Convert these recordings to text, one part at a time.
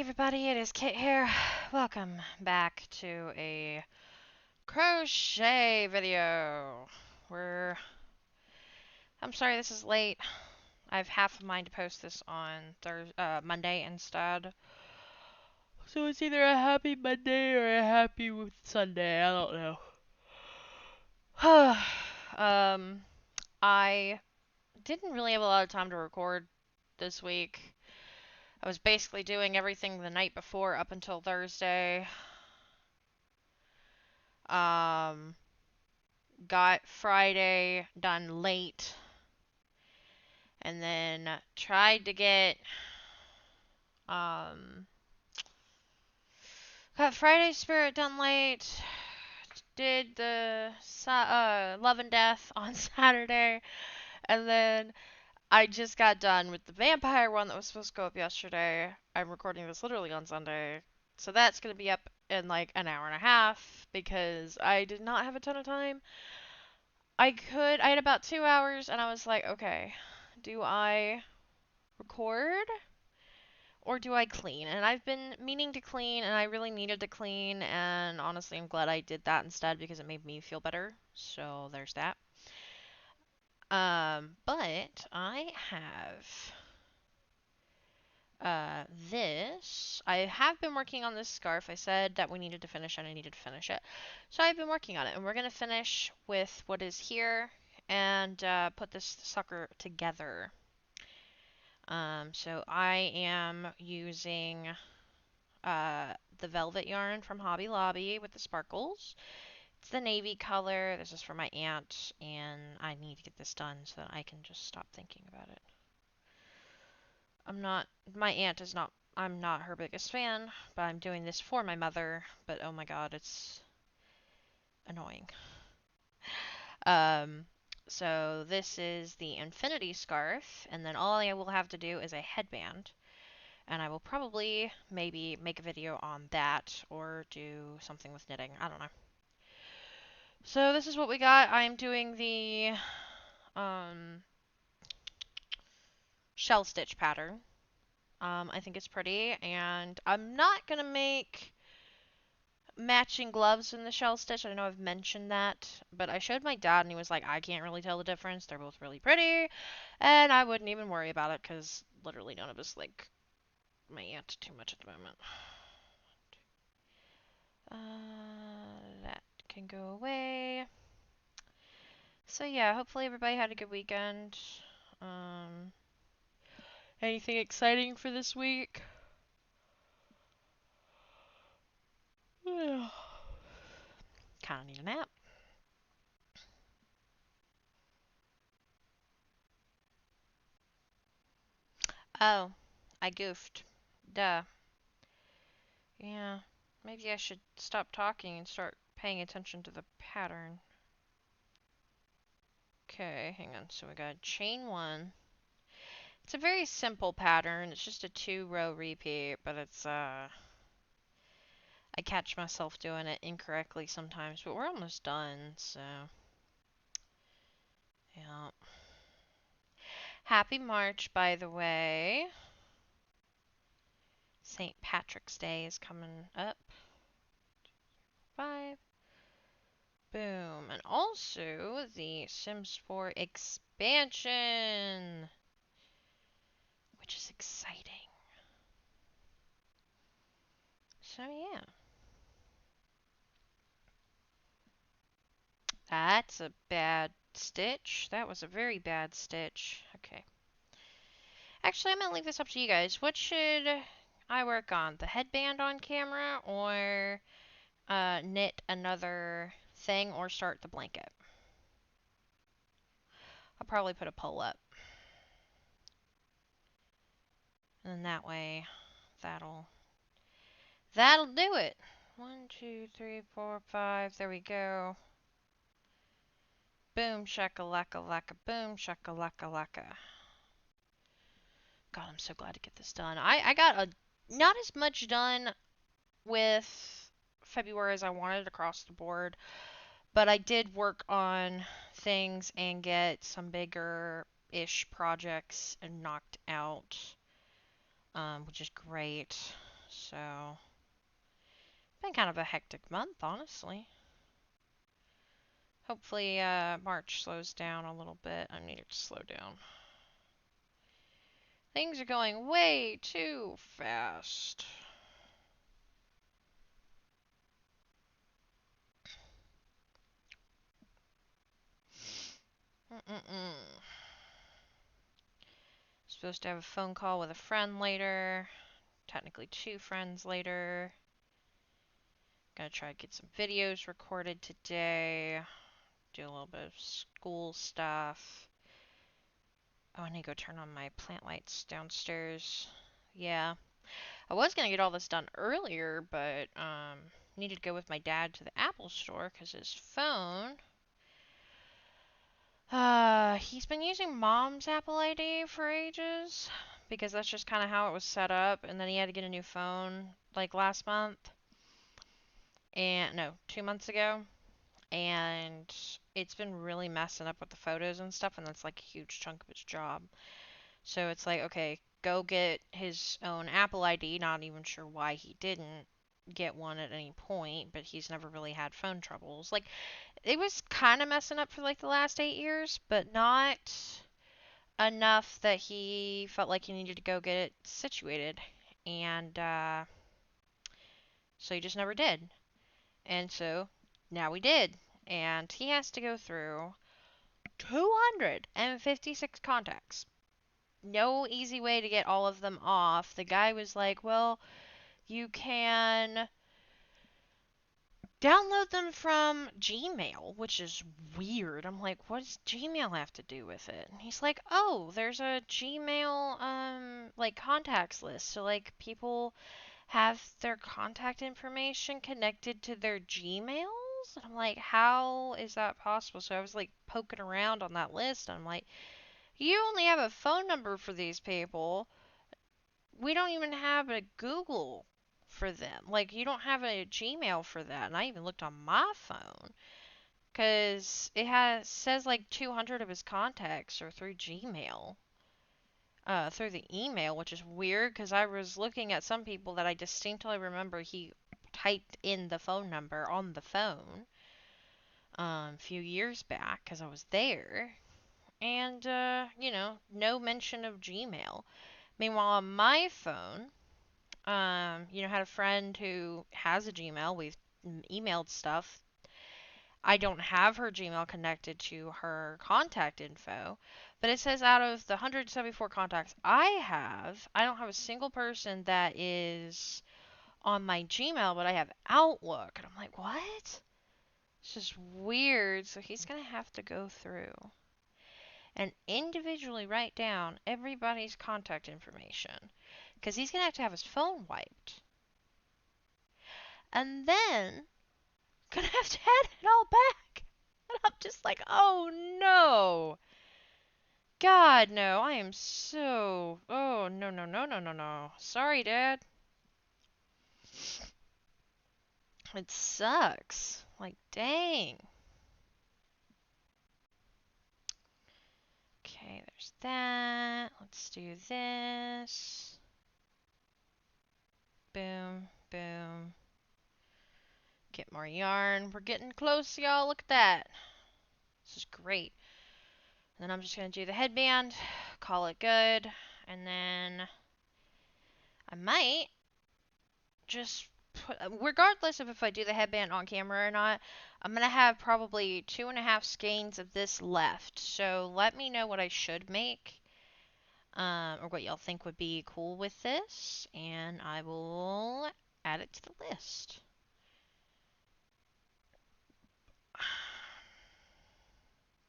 Everybody, it is Kit here. Welcome back to a crochet video. I'm sorry this is late. I have half of mine to post this on Monday instead. So it's either a happy Monday or a happy Sunday, I don't know. I didn't really have a lot of time to record this week. I was basically doing everything the night before up until Thursday. Got Friday done late, and then tried to get got Friday Spirit done late. Did the Love and Death on Saturday, and then I just got done with the vampire one that was supposed to go up yesterday. I'm recording this literally on Sunday, so that's gonna be up in like an hour and a half because I did not have a ton of time. I had about 2 hours, and I was like, okay, do I record or do I clean? And I've been meaning to clean, and I really needed to clean, and honestly, I'm glad I did that instead because it made me feel better. So there's that. But I have this. I have been working on this scarf. I said that we needed to finish and I needed to finish it. So I've been working on it, and we're going to finish with what is here and put this sucker together. So I am using the velvet yarn from Hobby Lobby with the sparkles. It's the navy color. This is for my aunt, and I need to get this done so that I can just stop thinking about it. My aunt is not, I'm not her biggest fan, but I'm doing this for my mother, but oh my god, it's annoying. So this is the infinity scarf, and then all I will have to do is a headband. And I will probably maybe make a video on that or do something with knitting. I don't know. So this is what we got. I'm doing the shell stitch pattern. I think it's pretty, and I'm not gonna make matching gloves in the shell stitch. I know I've mentioned that, but I showed my dad and he was like, I can't really tell the difference. They're both really pretty, and I wouldn't even worry about it because literally none of us like my aunt too much at the moment. That can go away. So yeah, hopefully everybody had a good weekend. Anything exciting for this week? Kinda need a nap. Oh, I goofed. Duh. Yeah, maybe I should stop talking and start paying attention to the pattern. Okay, hang on. So we got chain one. It's a very simple pattern. It's just a 2-row repeat, but it's I catch myself doing it incorrectly sometimes, but we're almost done, so yeah. Happy March, by the way. St. Patrick's Day is coming up. 5. Boom. And also the Sims 4 expansion, which is exciting. So yeah. That's a bad stitch. That was a very bad stitch. Okay. Actually, I'm going to leave this up to you guys. What should I work on? The headband on camera, or knit another thing, or start the blanket? I'll probably put a poll up. And that way, that'll do it. 1, 2, 3, 4, 5. There we go. Boom, shakalaka laka, boom, shakalaka laka. God, I'm so glad to get this done. I got not as much done with February as I wanted across the board, but I did work on things and get some bigger-ish projects and knocked out, which is great. So, been kind of a hectic month, honestly. Hopefully, March slows down a little bit. I need it to slow down. Things are going way too fast. Supposed to have a phone call with a friend later. Technically 2 friends later. Gonna try to get some videos recorded today. Do a little bit of school stuff. Oh, I need to go turn on my plant lights downstairs. Yeah. I was gonna get all this done earlier, but needed to go with my dad to the Apple store because his phone. He's been using Mom's Apple ID for ages because that's just kind of how it was set up, and then he had to get a new phone like last month. And no, 2 months ago. And it's been really messing up with the photos and stuff, and that's like a huge chunk of his job. So it's like, okay, go get his own Apple ID. Not even sure why he didn't get one at any point, but he's never really had phone troubles. Like, it was kind of messing up for like the last 8 years, but not enough that he felt like he needed to go get it situated. And so he just never did. And so now we did. And he has to go through 256 contacts. No easy way to get all of them off. The guy was like, well, you can download them from Gmail, which is weird. I'm like, what does Gmail have to do with it? And he's like, oh, there's a Gmail like contacts list. So like people have their contact information connected to their Gmails? And I'm like, how is that possible? So I was like poking around on that list, and I'm like, you only have a phone number for these people. We don't even have a Google for them. Like, you don't have a Gmail for that. And I even looked on my phone because says like 200 of his contacts are through Gmail. Through the email, which is weird because I was looking at some people that I distinctly remember he typed in the phone number on the phone a few years back because I was there. And, no mention of Gmail. Meanwhile, on my phone, had a friend who has a Gmail. We've emailed stuff. I don't have her Gmail connected to her contact info, but it says out of the 174 contacts I don't have a single person that is on my Gmail, but I have Outlook. And I'm like, what? It's just weird. So he's going to have to go through and individually write down everybody's contact information because he's going to have his phone wiped. And then going to have to add it all back. And I'm just like, oh no. God, no. I am so. Oh, no, no, no, no, no, no. Sorry, Dad. It sucks. Like, dang. Okay, there's that. Let's do this. Boom, boom. Get more yarn. We're getting close, y'all. Look at that. This is great. And then I'm just going to do the headband, call it good, and then I might just put, regardless of if I do the headband on camera or not, I'm going to have probably 2.5 skeins of this left. So let me know what I should make, or what y'all think would be cool with this, and I will add it to the list.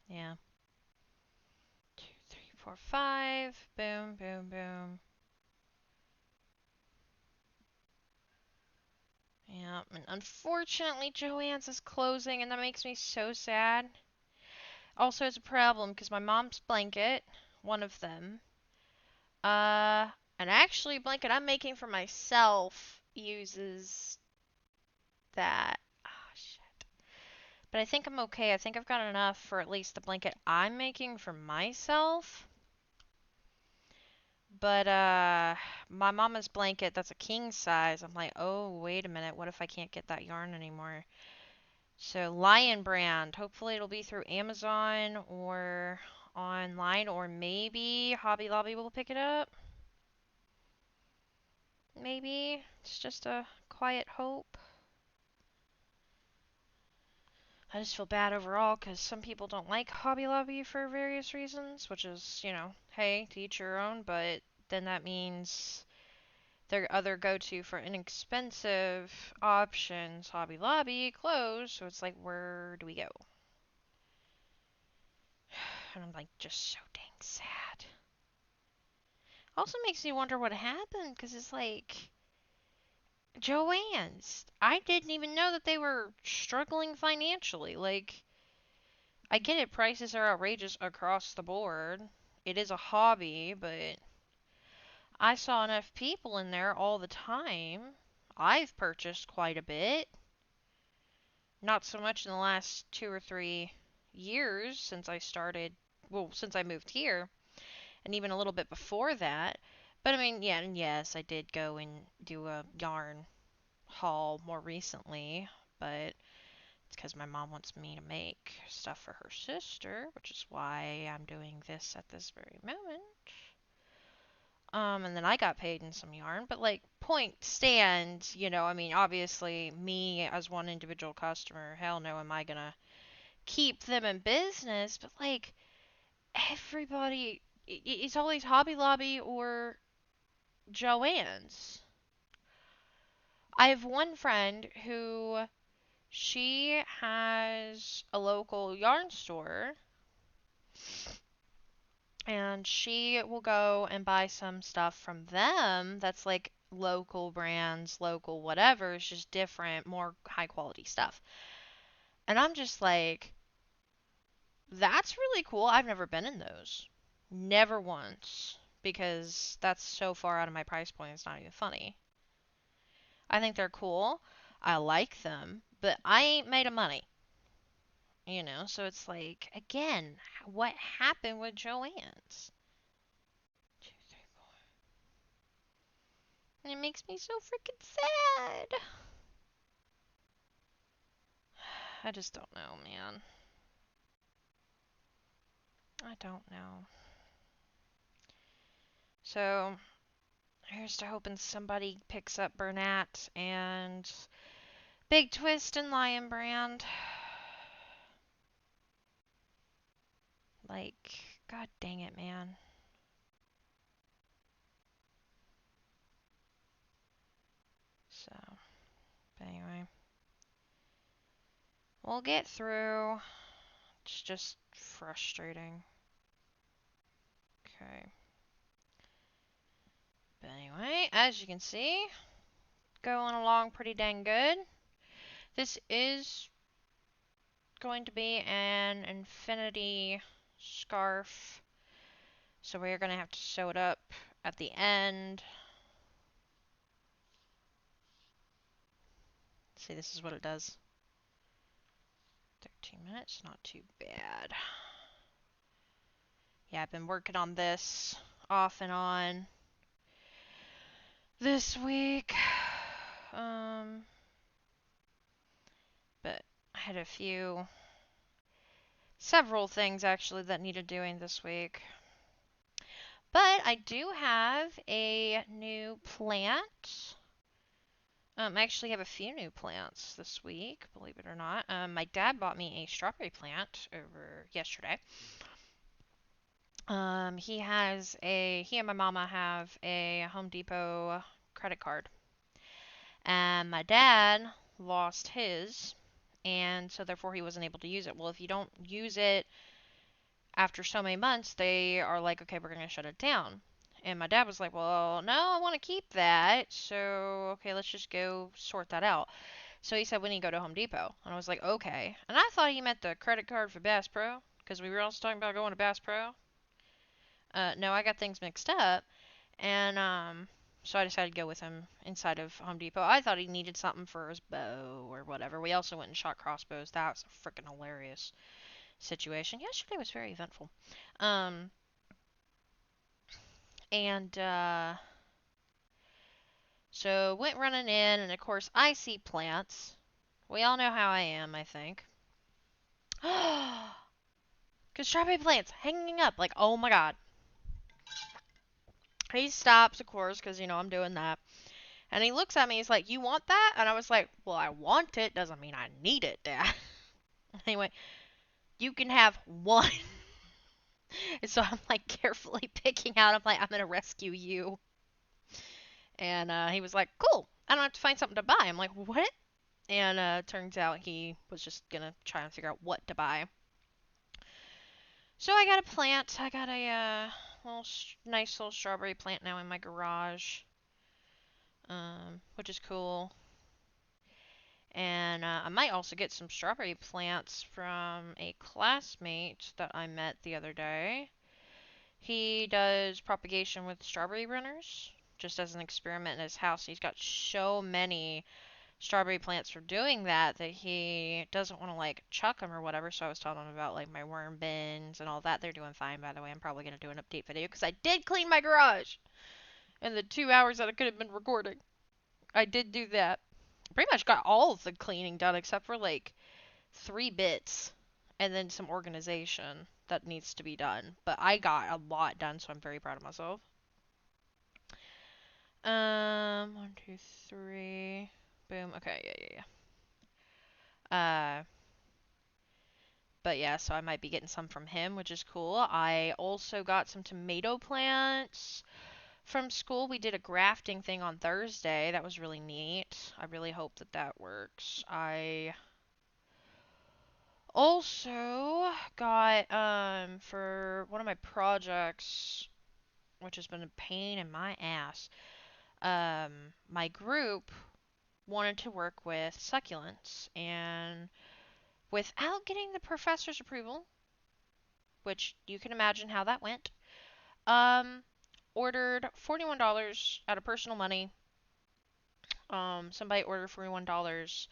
Yeah. 2, 3, 4, 5. Boom, boom, boom. Yeah, and unfortunately Joann's is closing, and that makes me so sad. Also, it's a problem because my mom's blanket, one of them, and actually blanket I'm making for myself uses that. Ah, shit. But I think I'm okay. I think I've got enough for at least the blanket I'm making for myself. But my mama's blanket, that's a king size. I'm like, oh, wait a minute. What if I can't get that yarn anymore? So Lion brand. Hopefully it'll be through Amazon or online, or maybe Hobby Lobby will pick it up. Maybe. It's just a quiet hope. I just feel bad overall because some people don't like Hobby Lobby for various reasons, which is, hey, to each your own, but then that means their other go-to for inexpensive options, Hobby Lobby, closed, so it's like, where do we go? And I'm like, just so dang sad. Also makes me wonder what happened, because it's like, Joann's. I didn't even know that they were struggling financially. Like, I get it, prices are outrageous across the board. It is a hobby, but I saw enough people in there all the time. I've purchased quite a bit. Not so much in the last 2 or 3 years since I started, well, since I moved here, and even a little bit before that. But I mean, yeah, and yes, I did go and do a yarn haul more recently, but it's because my mom wants me to make stuff for her sister, which is why I'm doing this at this very moment. And then I got paid in some yarn, but like, point stands, I mean, obviously, me as one individual customer, hell no, am I gonna keep them in business, but like, everybody, it's always Hobby Lobby or Joann's. I have one friend who she has a local yarn store, and she will go and buy some stuff from them that's like local brands, local whatever. It's just different, more high quality stuff. And I'm just like, that's really cool. I've never been in those. Never once. Because that's so far out of my price point, it's not even funny. I think they're cool. I like them. But I ain't made of money. So it's like, again, what happened with Joann's? 2, 3, 4. And it makes me so freaking sad. I just don't know, man. I don't know. So, here's to hoping somebody picks up Bernat and Big Twist and Lion Brand. Like, god dang it, man. So, but anyway. We'll get through. It's just frustrating. Okay. But anyway, as you can see, going along pretty dang good. This is going to be an infinity scarf, so we're going to have to sew it up at the end. See, this is what it does. 13 minutes, not too bad. Yeah, I've been working on this off and on this week. But I had several things actually that needed doing this week. But I do have a new plant. I actually have a few new plants this week, believe it or not. My dad bought me a strawberry plant over yesterday. He and my mama have a Home Depot credit card. And my dad lost his, and so therefore he wasn't able to use it. Well, if you don't use it after so many months, they are like, okay, we're going to shut it down. And my dad was like, well, no, I want to keep that. So, okay, let's just go sort that out. So he said, when you go to Home Depot. And I was like, okay. And I thought he meant the credit card for Bass Pro, because we were also talking about going to Bass Pro. No, I got things mixed up. And, so I decided to go with him inside of Home Depot. I thought he needed something for his bow or whatever. We also went and shot crossbows. That was a freaking hilarious situation. Yesterday was very eventful. And so went running in, and of course I see plants. We all know how I am, I think. Cause strawberry plants hanging up, like, oh my god. He stops, of course, because, I'm doing that. And he looks at me, he's like, you want that? And I was like, well, I want it, doesn't mean I need it, Dad. Anyway, you can have one. And so I'm, like, carefully picking out, I'm like, I'm gonna rescue you. And he was like, cool, I don't have to find something to buy. I'm like, what? And turns out he was just gonna try and figure out what to buy. So I got a plant. I got a nice little strawberry plant now in my garage, which is cool. And I might also get some strawberry plants from a classmate that I met the other day. He does propagation with strawberry runners, just as an experiment in his house. He's got so many strawberry plants for doing that he doesn't want to like chuck them or whatever. So I was telling him about like my worm bins and all that. They're doing fine, by the way. I'm probably going to do an update video because I did clean my garage in the 2 hours that I could have been recording. I did do that. Pretty much got all of the cleaning done except for like 3 bits and then some organization that needs to be done. But I got a lot done, so I'm very proud of myself. 1, 2, 3. Boom. Okay, yeah. But yeah, so I might be getting some from him, which is cool. I also got some tomato plants from school. We did a grafting thing on Thursday. That was really neat. I really hope that that works. I also got, for one of my projects, which has been a pain in my ass, my group wanted to work with succulents, and without getting the professor's approval, which you can imagine how that went, ordered $41 out of personal money. Somebody ordered $41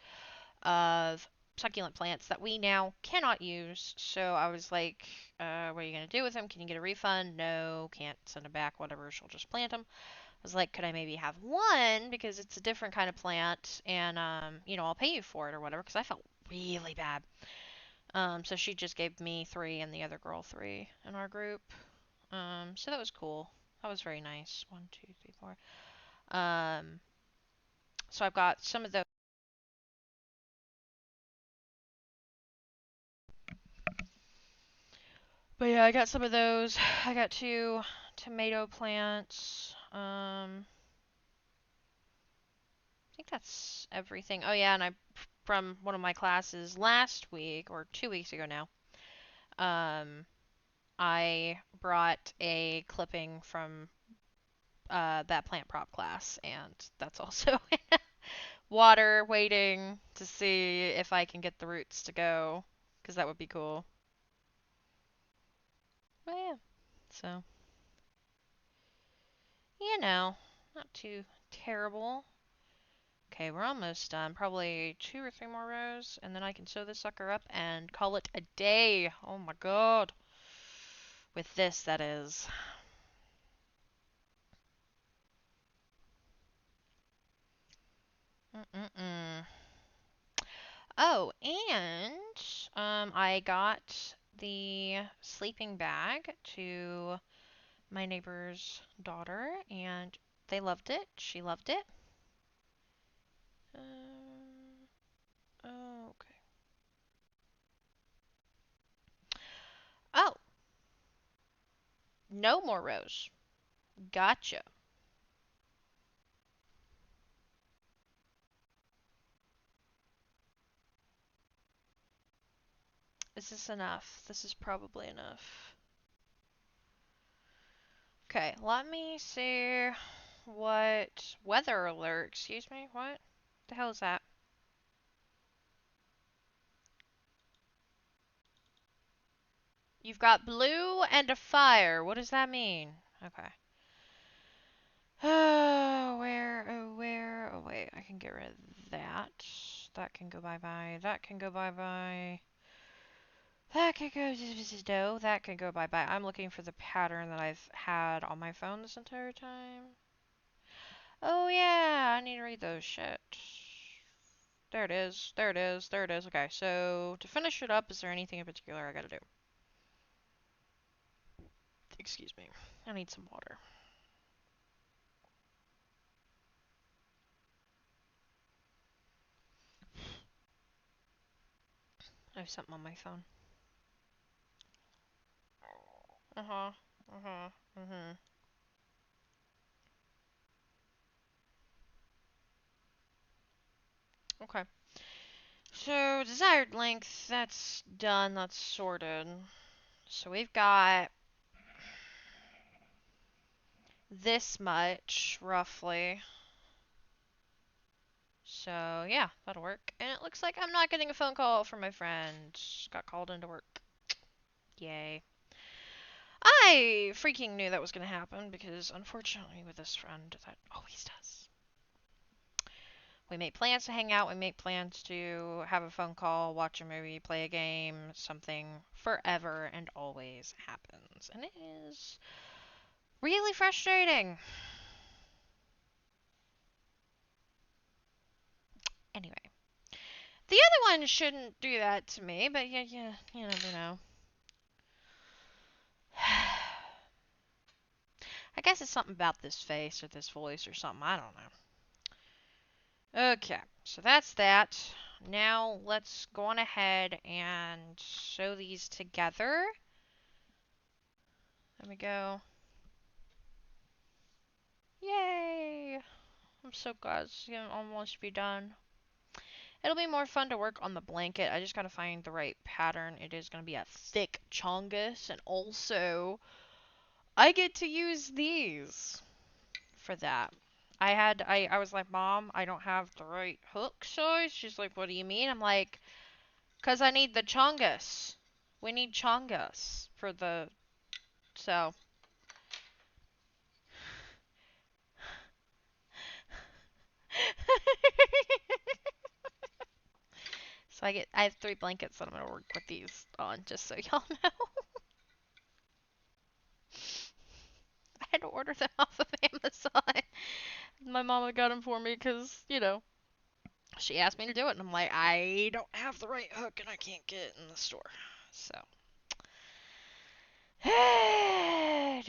of succulent plants that we now cannot use. So I was like, what are you going to do with them? Can you get a refund? No, can't send them back, whatever. She'll just plant them. I was like, could I maybe have one? Because it's a different kind of plant, and, I'll pay you for it or whatever, because I felt really bad. So she just gave me 3 and the other girl 3 in our group. So that was cool. That was very nice. 1, 2, 3, 4. So I've got some of those. But yeah, I got some of those. I got 2 tomato plants. I think that's everything. Oh yeah, and from one of my classes last week or 2 weeks ago now. I brought a clipping from that plant prop class, and that's also water waiting to see if I can get the roots to go, because that would be cool. But yeah, so, not too terrible. Okay, we're almost done. Probably 2 or 3 more rows, and then I can sew this sucker up and call it a day. Oh my god. With this, that is. Mm-mm-mm. Oh, and I got the sleeping bag to my neighbor's daughter, and they loved it. She loved it. Oh, okay. Oh, no more rows. Gotcha. Is this enough? This is probably enough. Okay, let me see what weather alert. Excuse me, what the hell is that? You've got blue and a fire. What does that mean? Okay. Oh, where? Oh, where? Oh, wait. I can get rid of that. That can go bye-bye. That can go bye-bye. That could go no, that could go bye-bye. I'm looking for the pattern that I've had on my phone this entire time. Oh yeah, I need to read those shit. There it is. There it is. There it is. Okay, so to finish it up, is there anything in particular I gotta do? Excuse me. I need some water. I have something on my phone. Uh-huh. Uh-huh. Mm-hmm. Okay. So, desired length, that's done, that's sorted. So we've got this much, roughly. So, yeah, that'll work. And it looks like I'm not getting a phone call from my friend. Got called into work. Yay. I freaking knew that was going to happen because, unfortunately, with this friend, that always does. We make plans to hang out, we make plans to have a phone call, watch a movie, play a game, something forever and always happens. And it is really frustrating. Anyway, the other one shouldn't do that to me, but yeah, you never know. I guess it's something about this face or this voice or something. I don't know. Okay, so that's that. Now let's go on ahead and sew these together. There we go. Yay! I'm so glad it's gonna almost be done. It'll be more fun to work on the blanket. I just gotta find the right pattern. It is gonna be a thick chongus, and also I get to use these for that. I was like, Mom, I don't have the right hook size. She's like, what do you mean? I'm like, 'cause I need the chongus. We need chongus for the, so. So I have 3 blankets that I'm gonna work with these on, just so y'all know. I had to order them off of Amazon. My mama got them for me because, she asked me to do it, and I'm like, I don't have the right hook, and I can't get it in the store. So. Okay,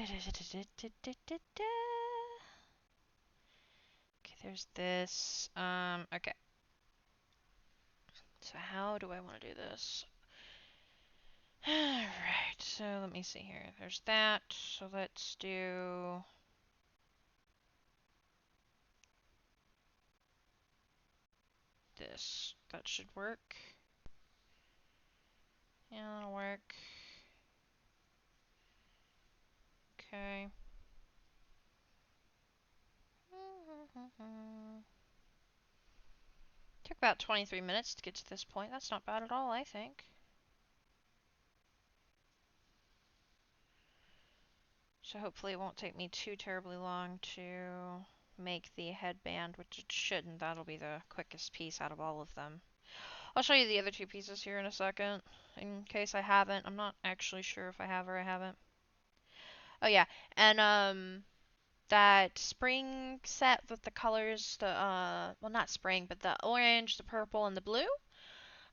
there's this. Okay. So how do I want to do this? Alright, so let me see here. There's that. So let's do this. That should work. Yeah, that'll work. Okay. Took about 23 minutes to get to this point. That's not bad at all, I think. So hopefully it won't take me too terribly long to make the headband, which it shouldn't. That'll be the quickest piece out of all of them. I'll show you the other 2 pieces here in a second, in case I haven't. I'm not actually sure if I have or I haven't. Oh yeah, and that spring set with the colors, the well, not spring, but the orange, the purple, and the blue,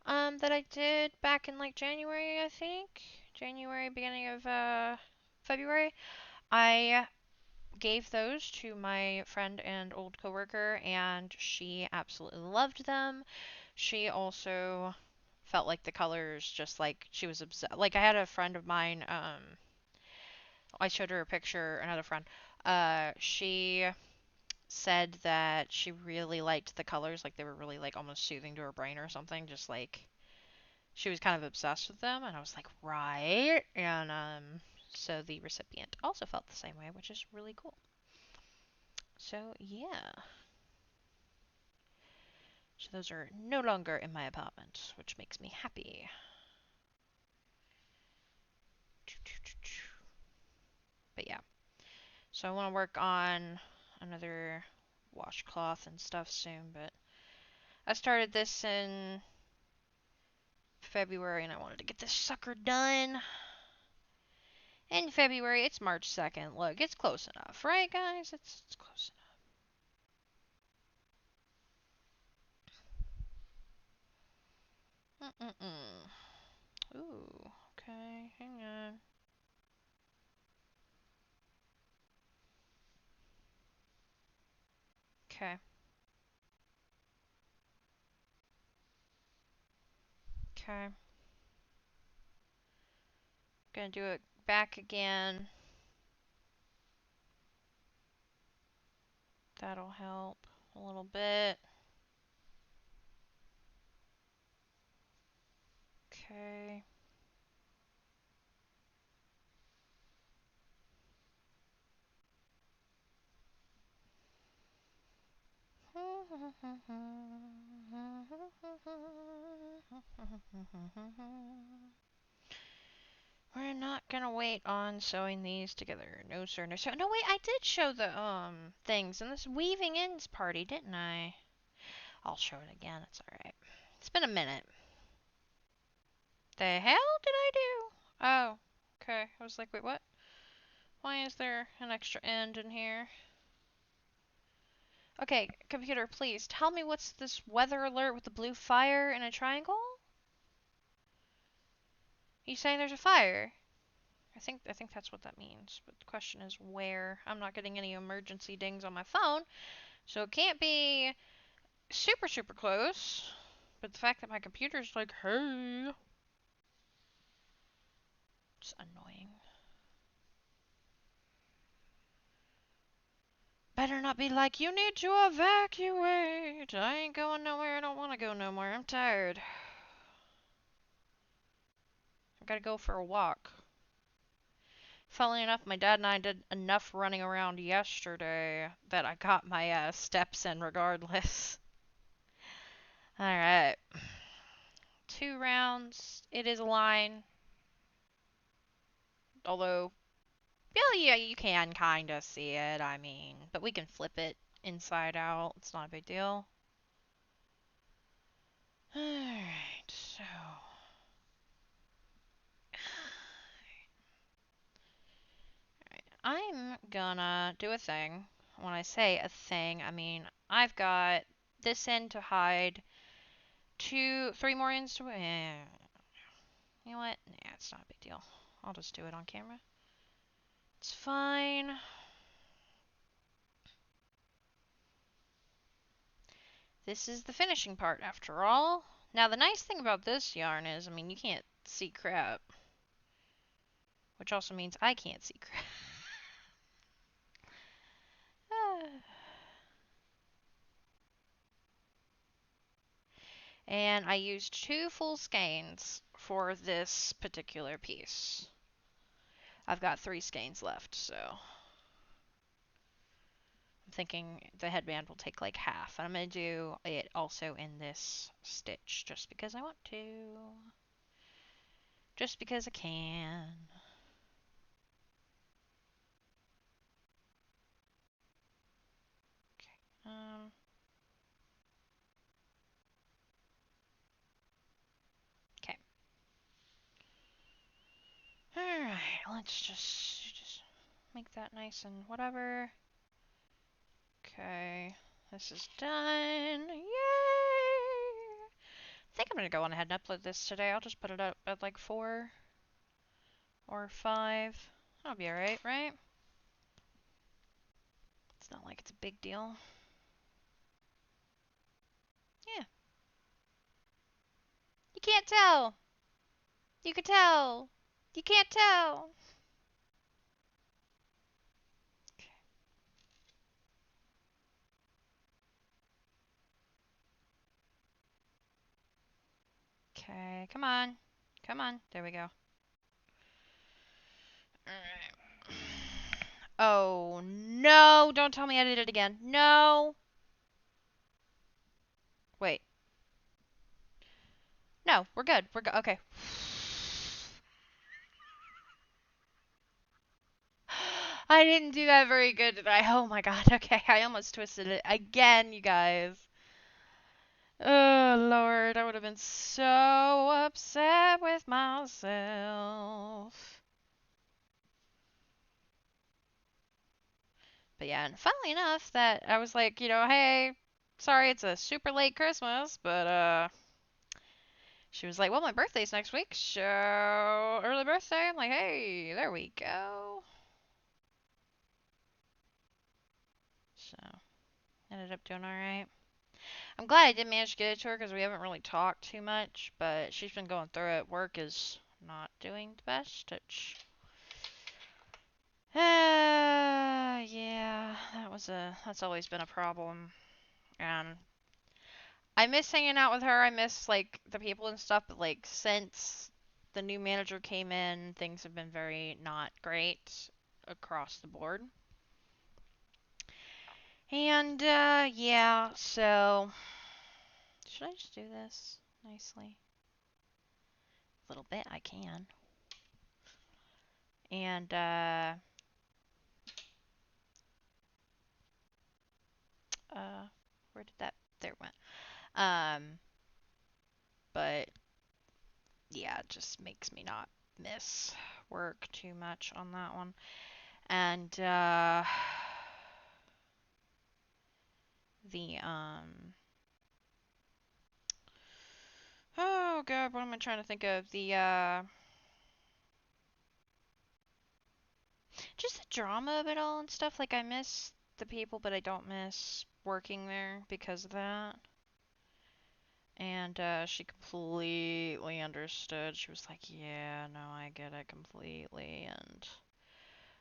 that I did back in like January, I think. January, beginning of February. I gave those to my friend and old coworker, and she absolutely loved them. She also felt like the colors, just like she was obsessed. Like I had a friend of mine, I showed her a picture, another friend. She said that she really liked the colors, like they were really like almost soothing to her brain or something, just like she was kind of obsessed with them, and I was like, right. And so the recipient also felt the same way, which is really cool. So yeah. So those are no longer in my apartment, which makes me happy. But yeah. So I want to work on another washcloth and stuff soon, but I started this in February, and I wanted to get this sucker done in February. It's March 2nd. Look, it's close enough, right, guys? It's close enough. Ooh, okay, hang on. Okay. Okay. Gonna do it back again. That'll help a little bit. Okay. We're not gonna wait on sewing these together. No sir, no sir. No wait, I did show the things in this weaving ends party, didn't I? I'll show it again, it's alright. It's been a minute. The hell did I do? Oh, okay. I was like, wait, what? Why is there an extra end in here? Okay, computer, please tell me what's this weather alert with the blue fire and a triangle? You saying there's a fire? I think that's what that means. But the question is where? I'm not getting any emergency dings on my phone, so it can't be super super close. But the fact that my computer's like, hey, it's annoying. Better not be like, you need to evacuate. I ain't going nowhere. I don't want to go nowhere. I'm tired. I gotta go for a walk. Funnily enough, my dad and I did enough running around yesterday that I got my steps in regardless. Alright. 2 rounds. It is a line. Although, yeah, you can kind of see it. I mean, but we can flip it inside out. It's not a big deal. Alright, so. I'm gonna do a thing. When I say a thing, I mean I've got this end to hide, 3 more ends to. You know what? Yeah, it's not a big deal. I'll just do it on camera. It's fine. This is the finishing part, after all. Now, the nice thing about this yarn is, I mean, you can't see crap. Which also means I can't see crap. And I used 2 full skeins for this particular piece. I've got 3 skeins left, so I'm thinking the headband will take like half. And I'm going to do it also in this stitch just because I want to. Just because I can. Okay. Okay. Alright, let's just make that nice and whatever. Okay, this is done. Yay! I think I'm gonna go on ahead and upload this today. I'll just put it up at like 4 or 5. That'll be alright, right? It's not like it's a big deal. Yeah. You can't tell. You can tell. You can't tell. Okay, come on. Come on. There we go. Alright. Oh, no. Don't tell me I did it again. No. Wait. No, we're good. We're good. Okay. I didn't do that very good, did I? Oh my god. Okay, I almost twisted it again, you guys. Oh, Lord, I would have been so upset with myself. But yeah, and funnily enough, that I was like, hey, sorry it's a super late Christmas, but she was like, well, my birthday's next week, so early birthday. I'm like, hey, there we go. So, ended up doing alright. I'm glad I did manage to get it to her because we haven't really talked too much, but she's been going through it. Work is not doing the best. Yeah, that's always been a problem. And I miss hanging out with her. I miss like the people and stuff, but like since the new manager came in, things have been very not great across the board. And yeah, so should I just do this nicely? A little bit I can. And where did that there went? Um but yeah, it just makes me not miss work too much on that one. And the oh god, what am I trying to think of? The just the drama of it all and stuff. Like I miss the people, but I don't miss working there because of that. And she completely understood. She was like, "Yeah, no, I get it completely." And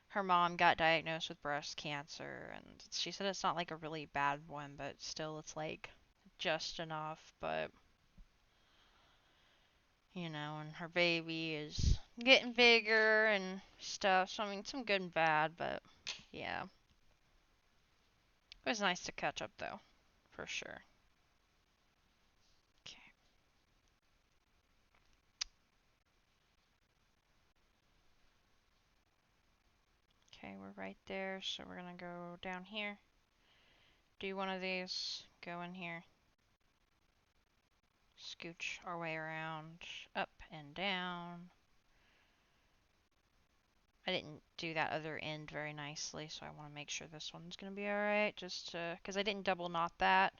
her mom got diagnosed with breast cancer, and she said it's not like a really bad one, but still, it's like just enough. But and her baby is getting bigger and stuff. So I mean, some good and bad, but yeah, it was nice to catch up though, for sure. Okay. Okay, we're right there, so we're gonna go down here. Do one of these, go in here, scooch our way around, up and down. I didn't do that other end very nicely, so I want to make sure this one's going to be alright, just because I didn't double knot that.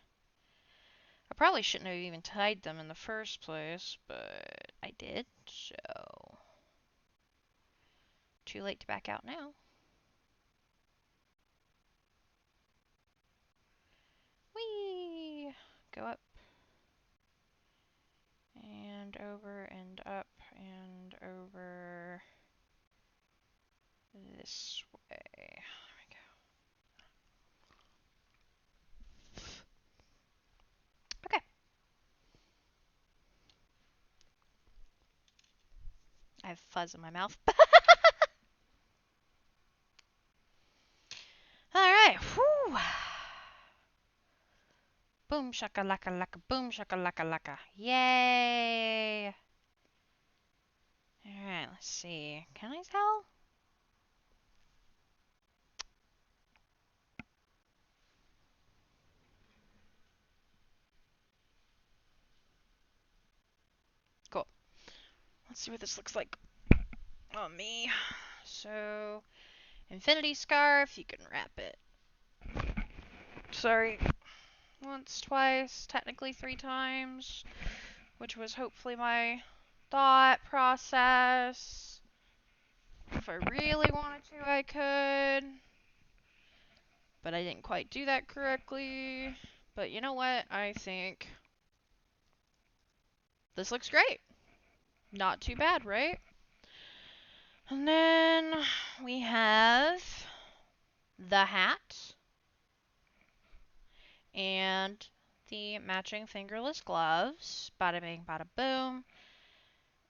I probably shouldn't have even tied them in the first place, but I did, so too late to back out now. Whee! Go up and over and up and over this way. There we go. Okay. I have fuzz in my mouth. Alright, whew. Boom shakalaka laka, boom shakalaka laka. Yay! Alright, let's see. Can I tell? Cool. Let's see what this looks like on me. So, infinity scarf, you can wrap it. Sorry. Once, twice, technically 3 times, which was hopefully my thought process. If I really wanted to, I could. But I didn't quite do that correctly. But you know what? I think this looks great. Not too bad, right? And then we have the hat and the matching fingerless gloves. Bada bing, bada boom.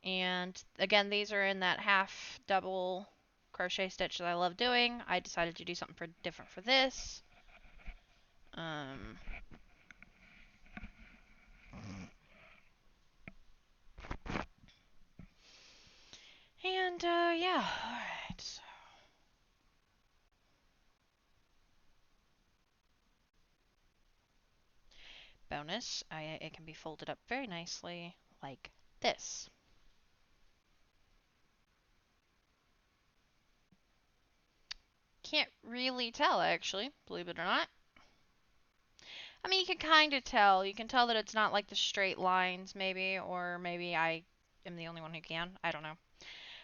And again, these are in that half double crochet stitch that I love doing. I decided to do something different for this. And yeah, alright. So. bonus, it can be folded up very nicely like this. Can't really tell, actually, believe it or not. I mean, you can kind of tell. You can tell that it's not like the straight lines, maybe, or maybe I am the only one who can. I don't know.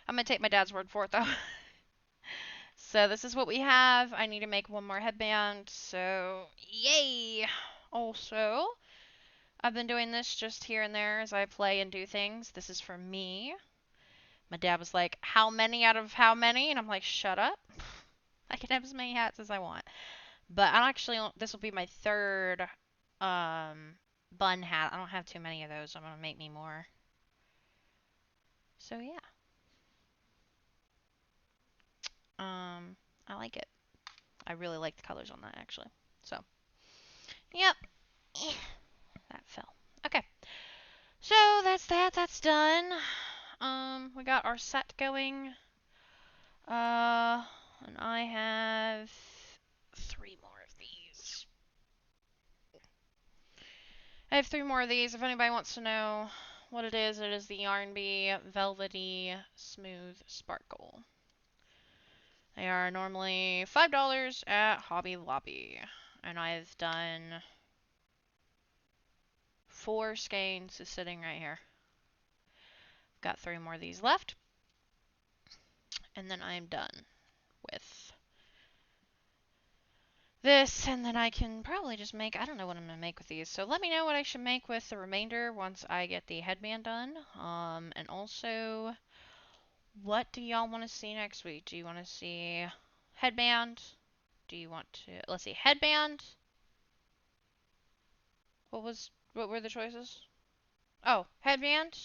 I'm going to take my dad's word for it, though. So this is what we have. I need to make one more headband, so yay! Also, I've been doing this just here and there as I play and do things. This is for me. My dad was like, how many out of how many? And I'm like, shut up. I can have as many hats as I want. But I'm actually, this will be my third bun hat. I don't have too many of those. I'm going to make me more. So yeah. I like it. I really like the colors on that, actually. So, yep. That fell. Okay. So that's that. That's done. We got our set going. And I have 3 more of these. I have 3 more of these. If anybody wants to know what it is the Yarn Bee Velvety Smooth Sparkle. They are normally $5 at Hobby Lobby. And I've done 4 skeins is sitting right here. Got 3 more of these left. And then I'm done with this, and then I can probably just make, I don't know what I'm going to make with these, so let me know what I should make with the remainder once I get the headband done, and also, what do y'all want to see next week? Do you want to see headband? Do you want to, let's see, headband? What were the choices? Oh, headband?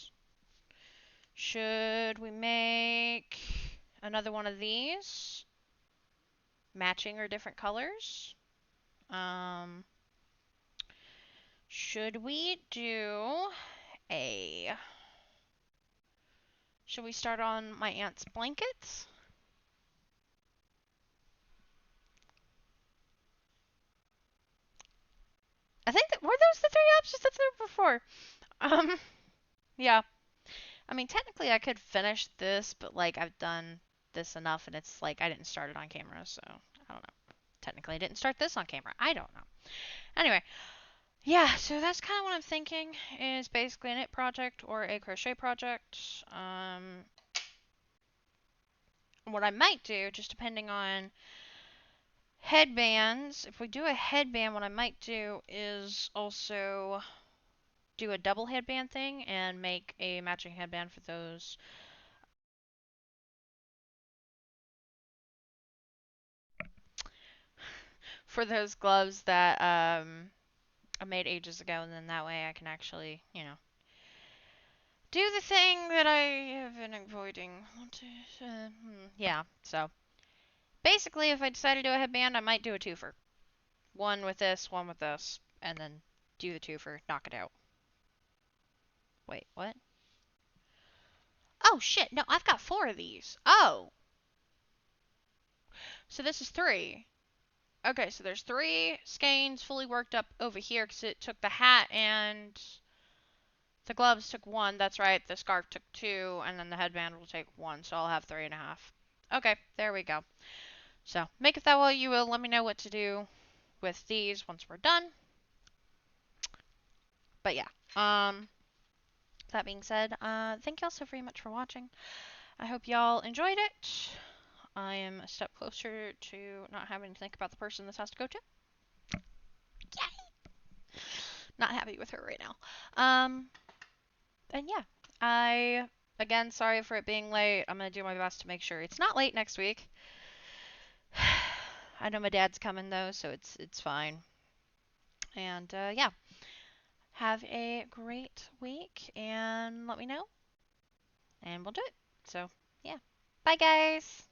Should we make another one of these? Matching or different colors? Should we do a... Should we start on my aunt's blankets? I think that, were those the 3 options that there were before? Yeah. I mean, technically I could finish this, but like I've done this enough and it's like I didn't start it on camera, so I don't know. Technically I didn't start this on camera. I don't know. Anyway, yeah, so that's kind of what I'm thinking is basically a knit project or a crochet project. What I might do, just depending on headbands, if we do a headband, what I might do is also do a double headband thing and make a matching headband for those. For those gloves that I made ages ago, and then that way I can actually, you know, do the thing that I have been avoiding. Yeah, so basically, if I decide to do a headband, I might do a twofer. One with this, and then do the twofer, knock it out. Wait, what? Oh, shit, no, I've got 4 of these. Oh! So this is 3. Okay, so there's 3 skeins fully worked up over here because it took the hat and the gloves took 1. That's right, the scarf took 2, and then the headband will take 1, so I'll have 3.5. Okay, there we go. So, make of that what you will. Let me know what to do with these once we're done. But yeah, that being said, thank y'all so very much for watching. I hope y'all enjoyed it. I am a step closer to not having to think about the person this has to go to. Yay! Not happy with her right now. And yeah, again, sorry for it being late. I'm going to do my best to make sure it's not late next week. I know my dad's coming though, so it's fine. And yeah, have a great week and let me know and we'll do it. So yeah, bye guys.